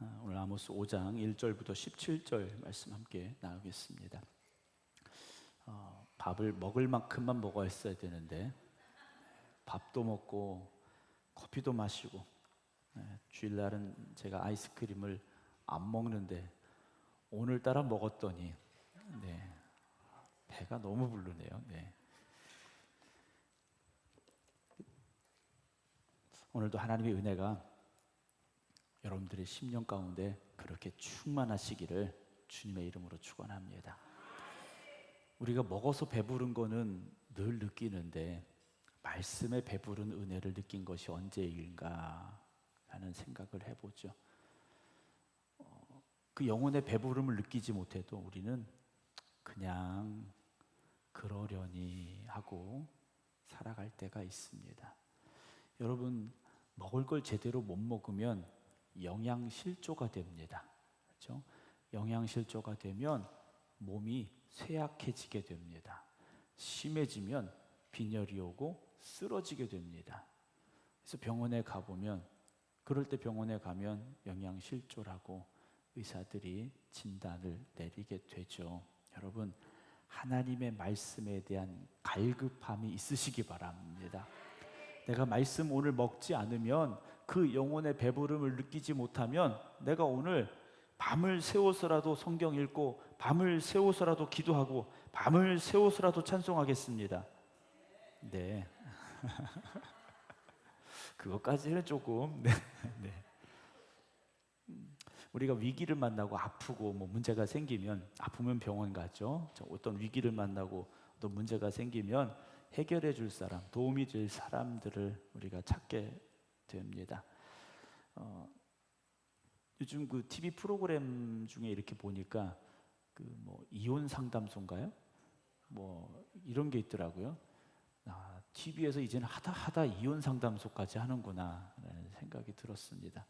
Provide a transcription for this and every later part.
오늘 아모스 5장 1절부터 17절 말씀 함께 나누겠습니다. 밥을 먹을 만큼만 먹어야 되는데 밥도 먹고 커피도 마시고, 주일날은 제가 아이스크림을 안 먹는데 오늘따라 먹었더니 배가 너무 부르네요. 오늘도 하나님의 은혜가 여러분들의 심령 가운데 그렇게 충만하시기를 주님의 이름으로 축원합니다. 우리가 먹어서 배부른 거는 늘 느끼는데 말씀에 배부른 은혜를 느낀 것이 언제일까 하는 생각을 해보죠. 그 영혼의 배부름을 느끼지 못해도 우리는 그냥 그러려니 하고 살아갈 때가 있습니다. 여러분, 먹을 걸 제대로 못 먹으면 영양실조가 됩니다. 그렇죠? 영양실조가 되면 몸이 쇠약해지게 됩니다. 심해지면 빈혈이 오고 쓰러지게 됩니다. 그래서 병원에 가보면, 그럴 때 병원에 가면 영양실조라고 의사들이 진단을 내리게 되죠. 여러분, 하나님의 말씀에 대한 갈급함이 있으시기 바랍니다. 내가 말씀 오늘 먹지 않으면, 그 영혼의 배부름을 느끼지 못하면 내가 오늘 밤을 새워서라도 성경 읽고 밤을 새워서라도 기도하고 밤을 새워서라도 찬송하겠습니다. 네. 그것까지는 조금 우리가 위기를 만나고 아프고 문제가 생기면, 아프면 병원 가죠. 어떤 위기를 만나고 또 문제가 생기면 해결해 줄 사람, 도움이 될 사람들을 우리가 찾게 됩니다. 요즘 그 TV 프로그램 중에 이렇게 보니까 이혼 상담소인가요? 이런 게 있더라고요. TV에서 이제는 하다 이혼 상담소까지 하는구나 라는 생각이 들었습니다.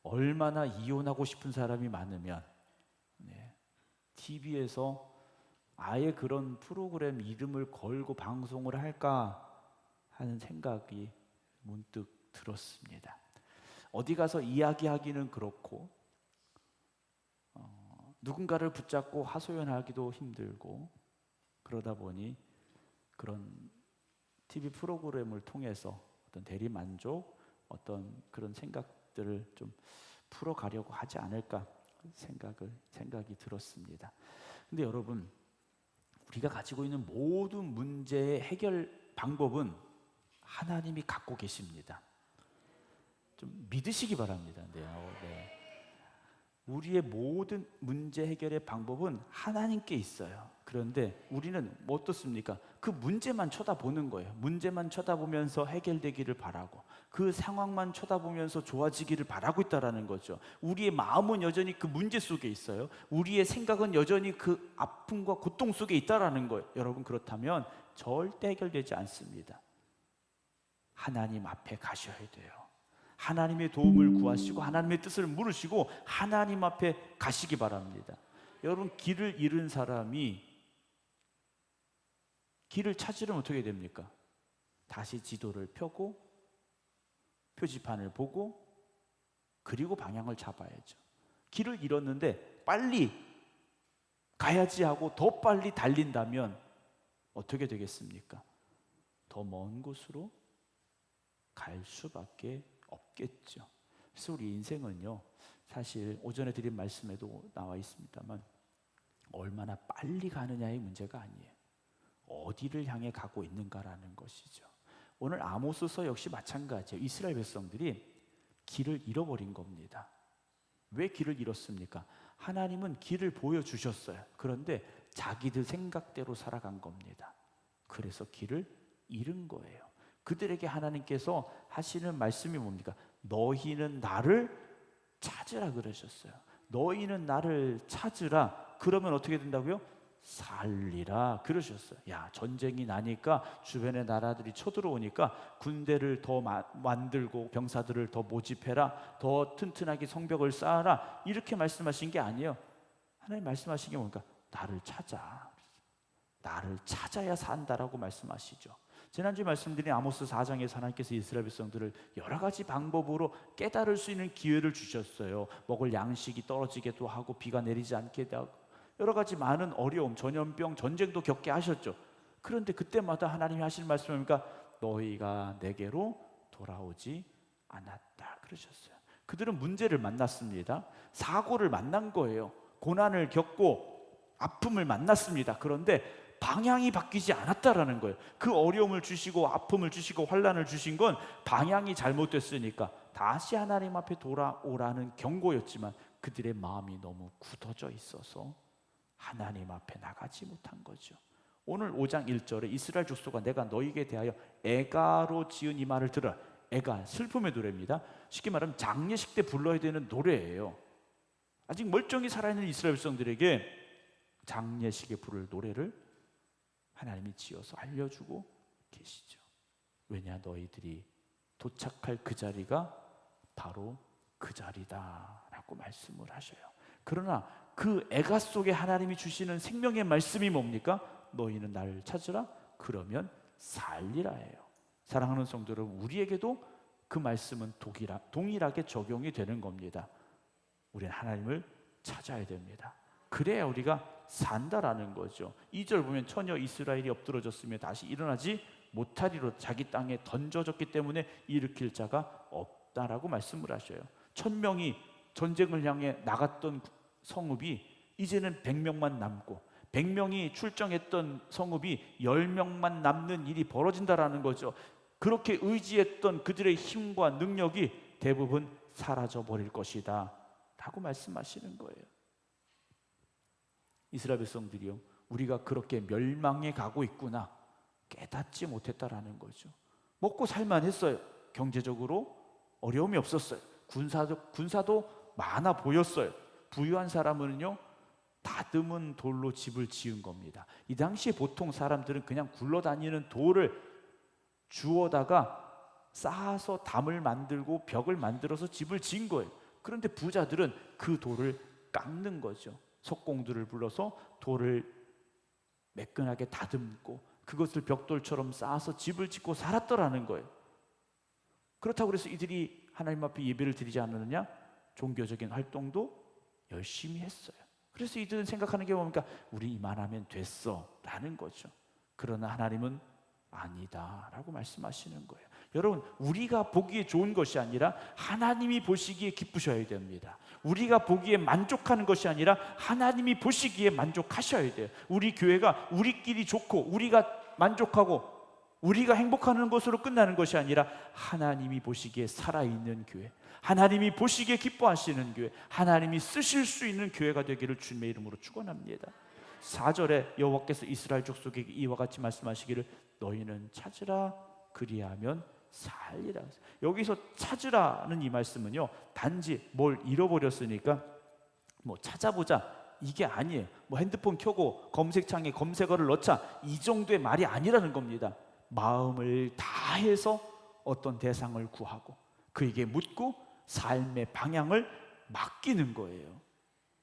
얼마나 이혼하고 싶은 사람이 많으면 TV에서 아예 그런 프로그램 이름을 걸고 방송을 할까 하는 생각이 문득 들었습니다. 어디 가서 이야기하기는 그렇고, 누군가를 붙잡고 하소연하기도 힘들고, 그러다 보니 그런 TV 프로그램을 통해서 어떤 대리만족, 어떤 그런 생각들을 좀 풀어가려고 하지 않을까 생각이 들었습니다. 근데 여러분, 우리가 가지고 있는 모든 문제의 해결 방법은 하나님이 갖고 계십니다. 좀 믿으시기 바랍니다. 우리의 모든 문제 해결의 방법은 하나님께 있어요. 그런데 우리는 어떻습니까? 그 문제만 쳐다보는 거예요. 문제만 쳐다보면서 해결되기를 바라고, 그 상황만 쳐다보면서 좋아지기를 바라고 있다는 거죠. 우리의 마음은 여전히 그 문제 속에 있어요. 우리의 생각은 여전히 그 아픔과 고통 속에 있다는 거예요. 여러분, 그렇다면 절대 해결되지 않습니다. 하나님 앞에 가셔야 돼요. 하나님의 도움을 구하시고 하나님의 뜻을 물으시고 하나님 앞에 가시기 바랍니다. 여러분, 길을 잃은 사람이 길을 찾으려면 어떻게 됩니까? 다시 지도를 펴고 표지판을 보고 그리고 방향을 잡아야죠. 길을 잃었는데 빨리 가야지 하고 더 빨리 달린다면 어떻게 되겠습니까? 더 먼 곳으로 갈 수밖에 없겠죠. 그래서 우리 인생은요, 사실 오전에 드린 말씀에도 나와 있습니다만 얼마나 빨리 가느냐의 문제가 아니에요. 어디를 향해 가고 있는가라는 것이죠. 오늘 아모스서 역시 마찬가지예요. 이스라엘 백성들이 길을 잃어버린 겁니다. 왜 길을 잃었습니까? 하나님은 길을 보여주셨어요. 그런데 자기들 생각대로 살아간 겁니다. 그래서 길을 잃은 거예요. 그들에게 하나님께서 하시는 말씀이 뭡니까? 너희는 나를 찾으라 그러셨어요. 너희는 나를 찾으라. 그러면 어떻게 된다고요? 살리라 그러셨어요. 전쟁이 나니까 주변의 나라들이 쳐들어오니까 군대를 더 만들고 병사들을 더 모집해라, 더 튼튼하게 성벽을 쌓아라, 이렇게 말씀하신 게 아니에요. 하나님 말씀하신 게 뭡니까? 나를 찾아. 나를 찾아야 산다라고 말씀하시죠. 지난주에 말씀드린 아모스 4장에서 하나님께서 이스라엘 백성들을 여러 가지 방법으로 깨달을 수 있는 기회를 주셨어요. 먹을 양식이 떨어지게도 하고 비가 내리지 않게도 하고 여러 가지 많은 어려움, 전염병, 전쟁도 겪게 하셨죠. 그런데 그때마다 하나님이 하실 말씀입니까? 너희가 내게로 돌아오지 않았다 그러셨어요. 그들은 문제를 만났습니다. 사고를 만난 거예요. 고난을 겪고 아픔을 만났습니다. 그런데 방향이 바뀌지 않았다라는 거예요. 그 어려움을 주시고 아픔을 주시고 환난을 주신 건 방향이 잘못됐으니까 다시 하나님 앞에 돌아오라는 경고였지만 그들의 마음이 너무 굳어져 있어서 하나님 앞에 나가지 못한 거죠. 오늘 5장 1절에 이스라엘 족속아 내가 너희에게 대하여 애가로 지은 이 말을 들으라. 애가 슬픔의 노래입니다. 쉽게 말하면 장례식 때 불러야 되는 노래예요. 아직 멀쩡히 살아있는 이스라엘 백성들에게 장례식에 부를 노래를 하나님이 지어서 알려주고 계시죠. 왜냐 너희들이 도착할 그 자리가 바로 그 자리다 라고 말씀을 하셔요. 그러나 그 애가 속에 하나님이 주시는 생명의 말씀이 뭡니까? 너희는 나를 찾으라 그러면 살리라예요. 사랑하는 성도 여러분, 우리에게도 그 말씀은 동일하게 적용이 되는 겁니다. 우리는 하나님을 찾아야 됩니다. 그래야 우리가 산다라는 거죠. 2절 보면 처녀 이스라엘이 엎드러졌으며 다시 일어나지 못하리로 자기 땅에 던져졌기 때문에 일으킬 자가 없다라고 말씀을 하셔요. 1000명이 전쟁을 향해 나갔던 성읍이 이제는 100명만 남고 100명이 출정했던 성읍이 10명만 남는 일이 벌어진다라는 거죠. 그렇게 의지했던 그들의 힘과 능력이 대부분 사라져 버릴 것이다 라고 말씀하시는 거예요. 이스라엘 백성들이요, 우리가 그렇게 멸망해 가고 있구나 깨닫지 못했다라는 거죠. 먹고 살만 했어요. 경제적으로 어려움이 없었어요. 군사도 많아 보였어요. 부유한 사람은요 다듬은 돌로 집을 지은 겁니다. 이 당시에 보통 사람들은 그냥 굴러다니는 돌을 주워다가 쌓아서 담을 만들고 벽을 만들어서 집을 지은 거예요. 그런데 부자들은 그 돌을 깎는 거죠. 석공들을 불러서 돌을 매끈하게 다듬고 그것을 벽돌처럼 쌓아서 집을 짓고 살았더라는 거예요. 그렇다고 해서 이들이 하나님 앞에 예배를 드리지 않느냐? 종교적인 활동도 열심히 했어요. 그래서 이들은 생각하는 게 뭡니까? 우리 이만하면 됐어 라는 거죠. 그러나 하나님은 아니다 라고 말씀하시는 거예요. 여러분, 우리가 보기에 좋은 것이 아니라 하나님이 보시기에 기쁘셔야 됩니다. 우리가 보기에 만족하는 것이 아니라 하나님이 보시기에 만족하셔야 돼요. 우리 교회가 우리끼리 좋고 우리가 만족하고 우리가 행복하는 것으로 끝나는 것이 아니라 하나님이 보시기에 살아있는 교회, 하나님이 보시기에 기뻐하시는 교회, 하나님이 쓰실 수 있는 교회가 되기를 주님의 이름으로 축원합니다. 4절에 여호와께서 이스라엘 족속에게 이와 같이 말씀하시기를 너희는 찾으라 그리하면 살리라. 여기서 찾으라는 이 말씀은요 단지 뭘 잃어버렸으니까 뭐 찾아보자 이게 아니에요. 뭐 핸드폰 켜고 검색창에 검색어를 넣자 이 정도의 말이 아니라는 겁니다. 마음을 다해서 어떤 대상을 구하고 그에게 묻고 삶의 방향을 맡기는 거예요.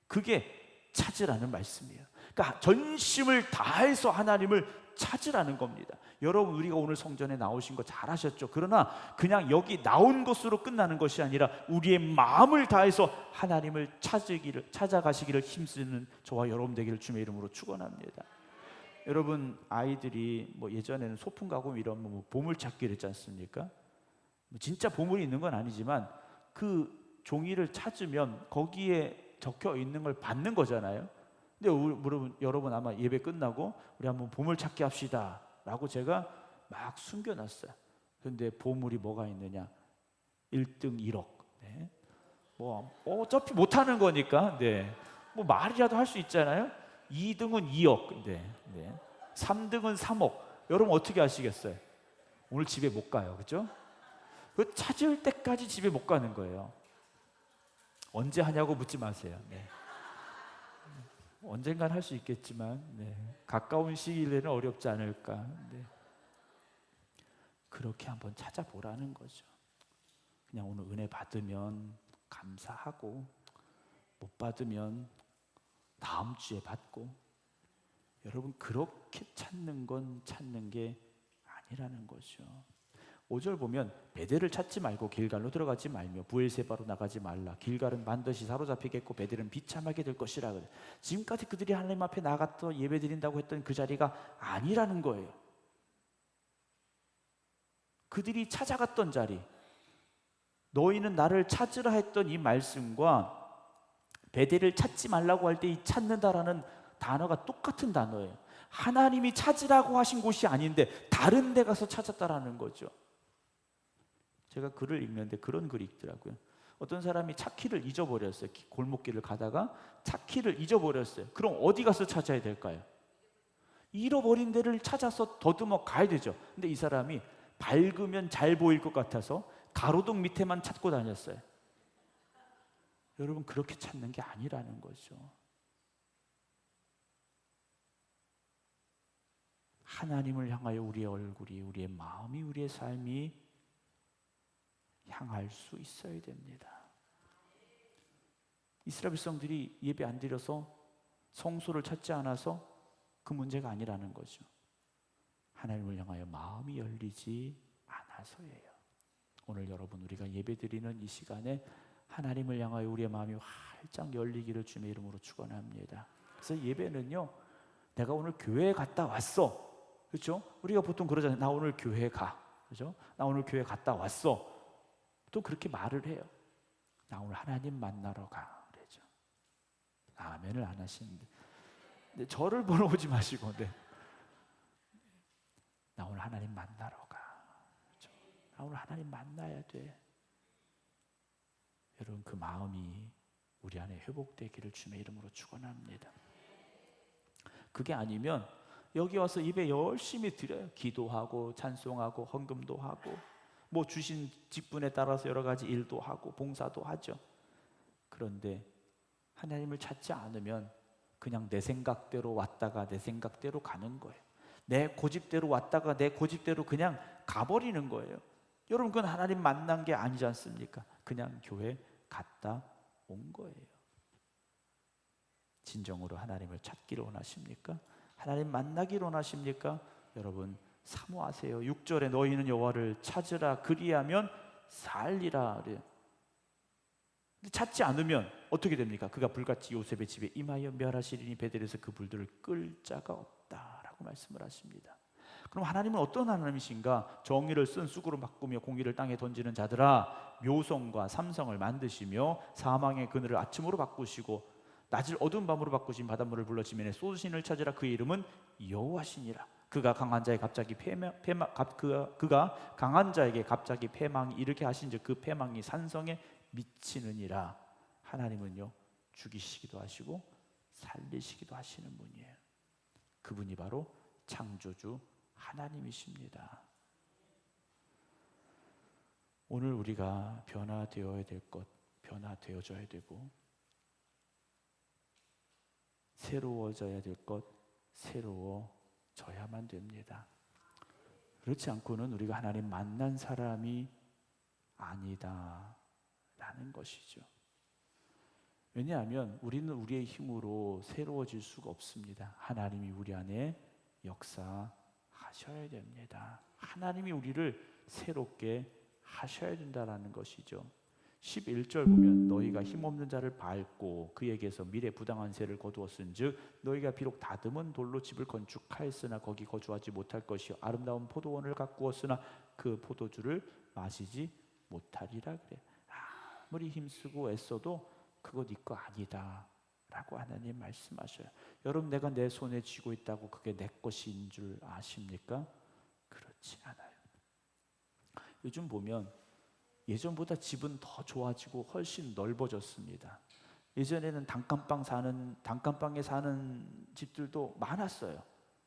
그게 찾으라는 말씀이에요. 그러니까 전심을 다해서 하나님을 찾으라는 겁니다. 여러분, 우리가 오늘 성전에 나오신 거 잘하셨죠? 그러나 그냥 여기 나온 것으로 끝나는 것이 아니라 우리의 마음을 다해서 하나님을 찾아가시기를 힘쓰는 저와 여러분 되기를 주님의 이름으로 축원합니다. 여러분, 아이들이 뭐 예전에는 소풍 가고 이런 뭐 보물찾기를 했지 않습니까? 진짜 보물이 있는 건 아니지만 그 종이를 찾으면 거기에 적혀 있는 걸 받는 거잖아요. 근데 여러분 아마 예배 끝나고 우리 한번 보물찾기 합시다 라고 제가 막 숨겨놨어요. 그런데 보물이 뭐가 있느냐? 1등 1억. 네. 뭐 어차피 못하는 거니까 뭐 말이라도 할 수 있잖아요. 2등은 2억. 네. 3등은 3억. 여러분 어떻게 아시겠어요? 오늘 집에 못 가요. 그렇죠? 그 찾을 때까지 집에 못 가는 거예요. 언제 하냐고 묻지 마세요. 네. 언젠간 할 수 있겠지만 가까운 시일 내는 어렵지 않을까. 그렇게 한번 찾아보라는 거죠. 그냥 오늘 은혜 받으면 감사하고 못 받으면 다음 주에 받고, 여러분 그렇게 찾는 건 찾는 게 아니라는 거죠. 5절 보면 베델을 찾지 말고 길갈로 들어가지 말며 부엘세바로 나가지 말라. 길갈은 반드시 사로잡히겠고 베델은 비참하게 될 것이라 그래. 지금까지 그들이 하나님 앞에 나갔던 예배 드린다고 했던 그 자리가 아니라는 거예요. 그들이 찾아갔던 자리, 너희는 나를 찾으라 했던 이 말씀과 베델을 찾지 말라고 할 때 이 찾는다라는 단어가 똑같은 단어예요. 하나님이 찾으라고 하신 곳이 아닌데 다른 데 가서 찾았다라는 거죠. 제가 글을 읽는데 그런 글이 있더라고요. 어떤 사람이 차키를 잊어버렸어요. 골목길을 가다가 차키를 잊어버렸어요. 그럼 어디 가서 찾아야 될까요? 잃어버린 데를 찾아서 더듬어 가야 되죠. 근데 이 사람이 밝으면 잘 보일 것 같아서 가로등 밑에만 찾고 다녔어요. 여러분, 그렇게 찾는 게 아니라는 거죠. 하나님을 향하여 우리의 얼굴이, 우리의 마음이, 우리의 삶이 향할 수 있어야 됩니다. 이스라엘 백성들이 예배 안 드려서 성소를 찾지 않아서 그 문제가 아니라는 거죠. 하나님을 향하여 마음이 열리지 않아서예요. 오늘 여러분, 우리가 예배 드리는 이 시간에 하나님을 향하여 우리의 마음이 활짝 열리기를 주님의 이름으로 축원합니다. 그래서 예배는요, 내가 오늘 교회에 갔다 왔어, 그렇죠? 우리가 보통 그러잖아요. 나 오늘 교회 가, 그렇죠? 나 오늘 교회 갔다 왔어. 또 그렇게 말을 해요. 나 오늘 하나님 만나러 가, 그러죠. 아멘을 안 하시는데, 근데 저를 보러 오지 마시고, 나 오늘 하나님 만나러 가, 그렇죠? 나 오늘 하나님 만나야 돼. 여러분, 그 마음이 우리 안에 회복되기를 주님의 이름으로 축원합니다. 그게 아니면 여기 와서 예배 열심히 드려요. 기도하고 찬송하고 헌금도 하고 뭐 주신 직분에 따라서 여러 가지 일도 하고 봉사도 하죠. 그런데 하나님을 찾지 않으면 그냥 내 생각대로 왔다가 내 생각대로 가는 거예요. 내 고집대로 왔다가 내 고집대로 그냥 가버리는 거예요. 여러분, 그건 하나님 만난 게 아니지 않습니까? 그냥 교회 갔다 온 거예요. 진정으로 하나님을 찾기를 원하십니까? 하나님 만나기를 원하십니까? 여러분, 사모하세요. 6절에 너희는 여호와를 찾으라 그리하면 살리라 그래요. 근데 찾지 않으면 어떻게 됩니까? 그가 불같이 요셉의 집에 임하여 멸하시리니 베델에서 그 불들을 끌 자가 없다라고 말씀을 하십니다. 그럼 하나님은 어떤 하나님이신가? 정의를 쓴 쑥으로 바꾸며 공의를 땅에 던지는 자들아, 묘성과 삼성을 만드시며 사망의 그늘을 아침으로 바꾸시고 낮을 어두운 밤으로 바꾸신 바닷물을 불러 지면에 쏟으신을 찾으라. 그의 이름은 여호와시니라. 그가 강한 자의 갑자기 그가 강한 자에게 갑자기 패망이 이렇게 하신즉 그 패망이 산성에 미치느니라. 하나님은요, 죽이시기도 하시고 살리시기도 하시는 분이에요. 그분이 바로 창조주 하나님이십니다. 오늘 우리가 변화되어야 될 것, 변화되어져야 되고, 새로워져야 될 것, 새로워져야만 됩니다. 그렇지 않고는 우리가 하나님 만난 사람이 아니다라는 것이죠. 왜냐하면 우리는 우리의 힘으로 새로워질 수가 없습니다. 하나님이 우리 안에 역사하셔야 됩니다. 하나님이 우리를 새롭게 하셔야 된다는 것이죠. 11절 보면 너희가 힘없는 자를 밟고 그에게서 미래 부당한 세를 거두었은즉 너희가 비록 다듬은 돌로 집을 건축하였으나 거기 거주하지 못할 것이요 아름다운 포도원을 가꾸었으나 그 포도주를 마시지 못하리라 그래. 아무리 힘쓰고 애써도 그거 네 거 아니다 라고 하나님 말씀하셔요. 여러분, 내가 내 손에 쥐고 있다고 그게 내 것인 줄 아십니까? 그렇지 않아요. 요즘 보면 예전보다 집은 더 좋아지고 훨씬 넓어졌습니다. 예전에는 단칸방에 사는 집들도 많았어요.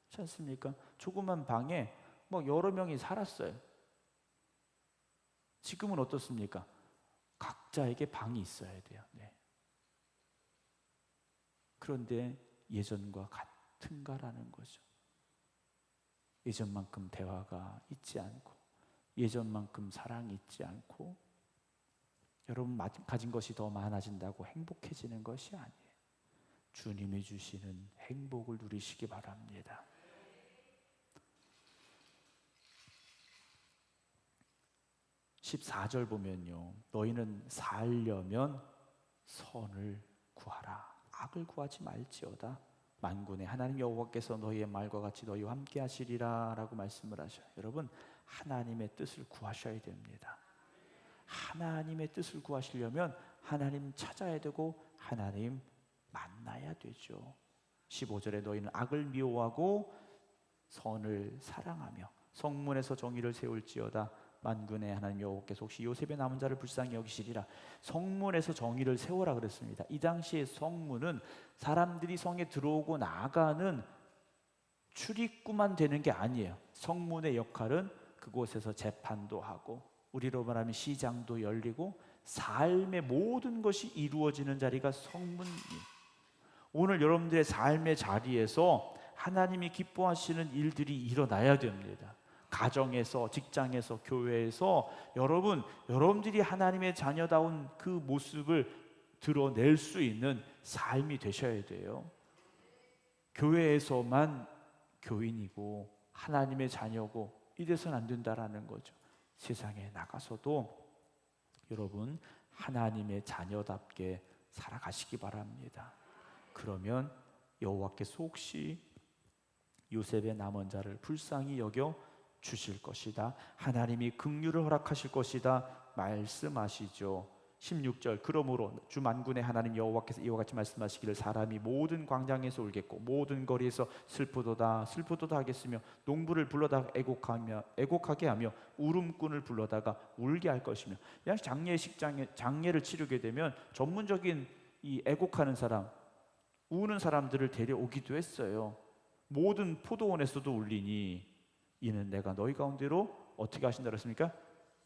그렇지 않습니까? 조그만 방에 뭐 여러 명이 살았어요. 지금은 어떻습니까? 각자에게 방이 있어야 돼요. 네. 그런데 예전과 같은가라는 거죠. 예전만큼 대화가 있지 않고 예전만큼 사랑이 있지 않고 여러분 가진 것이 더 많아진다고 행복해지는 것이 아니에요. 주님이 주시는 행복을 누리시기 바랍니다. 14절 보면요, 너희는 살려면 선을 구하라. 악을 구하지 말지어다. 만군의 하나님 여호와께서 너희의 말과 같이 너희와 함께 하시리라 라고 말씀을 하셔요. 여러분, 하나님의 뜻을 구하셔야 됩니다. 하나님의 뜻을 구하시려면 하나님 찾아야 되고 하나님 만나야 되죠. 15절에 너희는 악을 미워하고 선을 사랑하며 성문에서 정의를 세울지어다. 만군의 하나님 여호와께서 혹시 요셉의 남은 자를 불쌍히 여기시리라. 성문에서 정의를 세워라 그랬습니다. 이 당시에 성문은 사람들이 성에 들어오고 나가는 출입구만 되는 게 아니에요. 성문의 역할은 그곳에서 재판도 하고, 우리로 말하면 시장도 열리고, 삶의 모든 것이 이루어지는 자리가 성문이에요. 오늘 여러분들의 삶의 자리에서 하나님이 기뻐하시는 일들이 일어나야 됩니다. 가정에서, 직장에서, 교회에서 여러분들이 하나님의 자녀다운 그 모습을 드러낼 수 있는 삶이 되셔야 돼요. 교회에서만 교인이고 하나님의 자녀고 이래서는 안 된다라는 거죠. 세상에 나가서도 여러분 하나님의 자녀답게 살아가시기 바랍니다. 그러면 여호와께서 혹시 요셉의 남은 자를 불쌍히 여겨 주실 것이다. 하나님이 긍휼을 허락하실 것이다 말씀하시죠. 16절, 그러므로 주 만군의 하나님 여호와께서 이와 같이 말씀하시기를 사람이 모든 광장에서 울겠고 모든 거리에서 슬프도다 슬프도다 하겠으며 농부를 불러다가 애곡하게 하며 울음꾼을 불러다가 울게 할 것이며. 장례를 치르게 되면 전문적인 이 애곡하는 사람, 우는 사람들을 데려오기도 했어요. 모든 포도원에서도 울리니 이는 내가 너희 가운데로 어떻게 하신다 그랬습니까?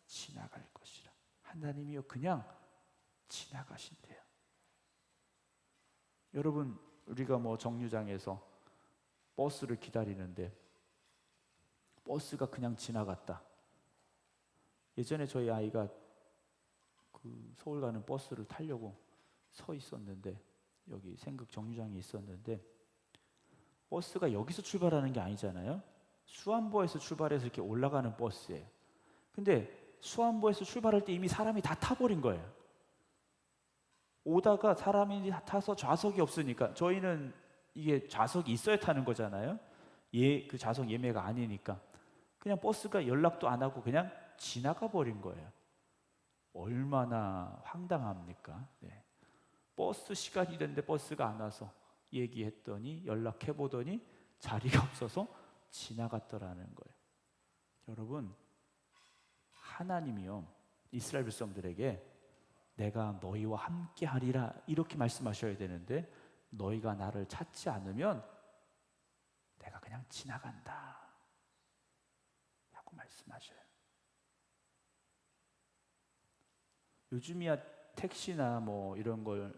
지나갈 것이라. 하나님이요 그냥 지나가신대요. 여러분, 우리가 정류장에서 버스를 기다리는데 버스가 그냥 지나갔다. 예전에 저희 아이가 그 서울 가는 버스를 타려고 서 있었는데, 여기 생극 정류장에 있었는데 버스가 여기서 출발하는 게 아니잖아요. 수안보에서 출발해서 이렇게 올라가는 버스예요. 근데 수안보에서 출발할 때 이미 사람이 다 타버린 거예요. 오다가 사람이 다 타서 좌석이 없으니까, 저희는 이게 좌석이 있어야 타는 거잖아요. 그 좌석 예매가 아니니까 그냥 버스가 연락도 안 하고 그냥 지나가 버린 거예요. 얼마나 황당합니까? 네. 버스 시간이 됐는데 버스가 안 와서 얘기했더니, 연락해 보더니 자리가 없어서 지나갔더라는 거예요. 여러분, 하나님이요 이스라엘 백성들에게 내가 너희와 함께 하리라 이렇게 말씀하셔야 되는데, 너희가 나를 찾지 않으면 내가 그냥 지나간다 라고 말씀하셔요. 요즘이야 택시나 이런 걸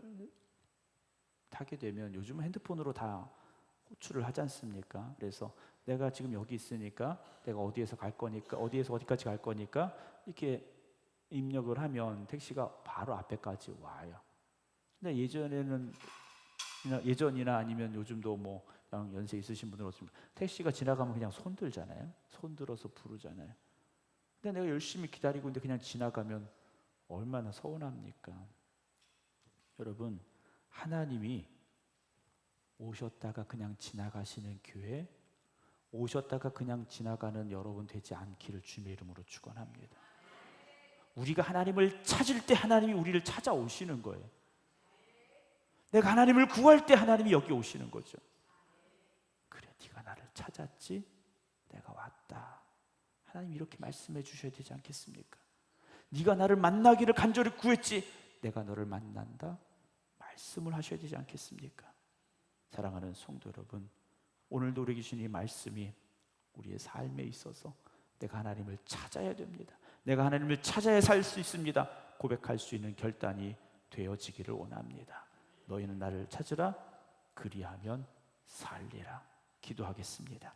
타게 되면 요즘은 핸드폰으로 다 호출을 하지 않습니까? 그래서 내가 지금 여기 있으니까 내가 어디에서 갈 거니까, 어디에서 어디까지 갈 거니까 이렇게 입력을 하면 택시가 바로 앞에까지 와요. 근데 예전이나 아니면 요즘도 그냥 연세 있으신 분들은 어떻습니까? 택시가 지나가면 그냥 손 들잖아요. 손 들어서 부르잖아요. 근데 내가 열심히 기다리고 있는데 그냥 지나가면 얼마나 서운합니까? 여러분, 하나님이 오셨다가 그냥 지나가시는 교회, 오셨다가 그냥 지나가는 여러분 되지 않기를 주님의 이름으로 축원합니다. 우리가 하나님을 찾을 때 하나님이 우리를 찾아오시는 거예요. 내가 하나님을 구할 때 하나님이 여기 오시는 거죠. 그래, 네가 나를 찾았지? 내가 왔다. 하나님 이렇게 말씀해 주셔야 되지 않겠습니까? 네가 나를 만나기를 간절히 구했지? 내가 너를 만난다. 말씀을 하셔야 되지 않겠습니까? 사랑하는 성도 여러분, 오늘도 우리 주신 이 말씀이 우리의 삶에 있어서 내가 하나님을 찾아야 됩니다. 내가 하나님을 찾아야 살 수 있습니다. 고백할 수 있는 결단이 되어지기를 원합니다. 너희는 나를 찾으라, 그리하면 살리라. 기도하겠습니다.